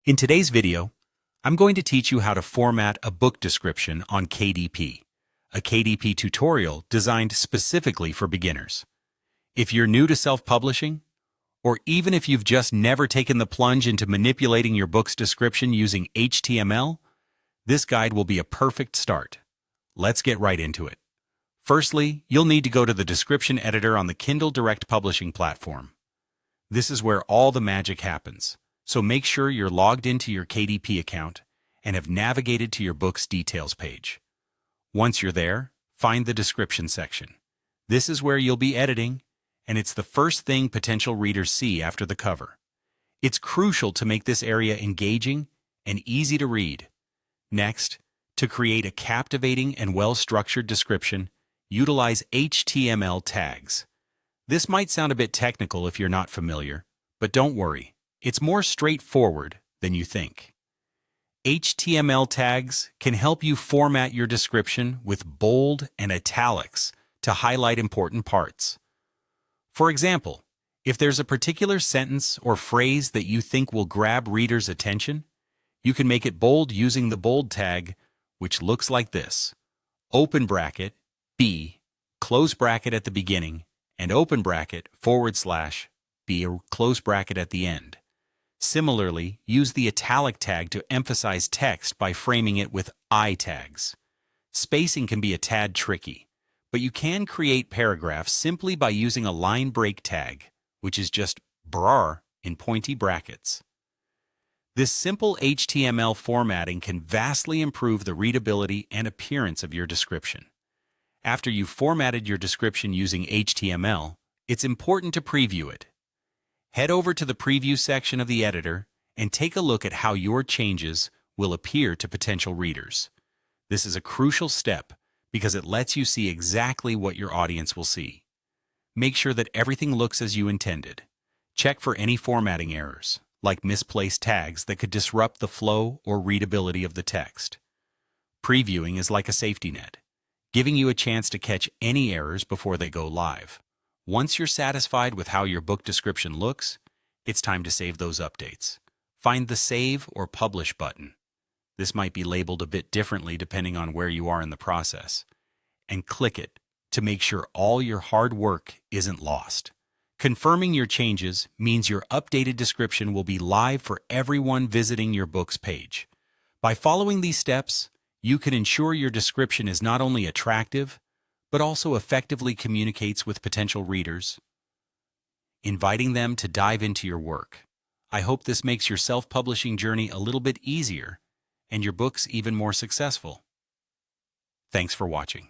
In today's video, I'm going to teach you how to format a book description on KDP, a KDP tutorial designed specifically for beginners. If you're new to self-publishing, or even if you've just never taken the plunge into manipulating your book's description using HTML, this guide will be a perfect start. Let's get right into it. Firstly, you'll need to go to the description editor on the Kindle Direct Publishing platform. This is where all the magic happens, so make sure you're logged into your KDP account and have navigated to your book's details page. Once you're there, find the description section. This is where you'll be editing, and it's the first thing potential readers see after the cover. It's crucial to make this area engaging and easy to read. Next, to create a captivating and well-structured description, utilize HTML tags. This might sound a bit technical if you're not familiar, but don't worry, it's more straightforward than you think. HTML tags can help you format your description with bold and italics to highlight important parts. For example, if there's a particular sentence or phrase that you think will grab readers' attention, you can make it bold using the bold tag, which looks like this: open bracket, B, close bracket at the beginning, and open bracket / B, a close bracket at the end. Similarly, use the italic tag to emphasize text by framing it with I tags. Spacing can be a tad tricky, but you can create paragraphs simply by using a line break tag, which is just brar in pointy brackets. This simple HTML formatting can vastly improve the readability and appearance of your description. After you've formatted your description using HTML, it's important to preview it. Head over to the preview section of the editor and take a look at how your changes will appear to potential readers. This is a crucial step because it lets you see exactly what your audience will see. Make sure that everything looks as you intended. Check for any formatting errors, like misplaced tags that could disrupt the flow or readability of the text. Previewing is like a safety net, giving you a chance to catch any errors before they go live. Once you're satisfied with how your book description looks, it's time to save those updates. Find the Save or Publish button. This might be labeled a bit differently depending on where you are in the process, and click it to make sure all your hard work isn't lost. Confirming your changes means your updated description will be live for everyone visiting your book's page. By following these steps, you can ensure your description is not only attractive, but also effectively communicates with potential readers, inviting them to dive into your work. I hope this makes your self-publishing journey a little bit easier and your books even more successful. Thanks for watching.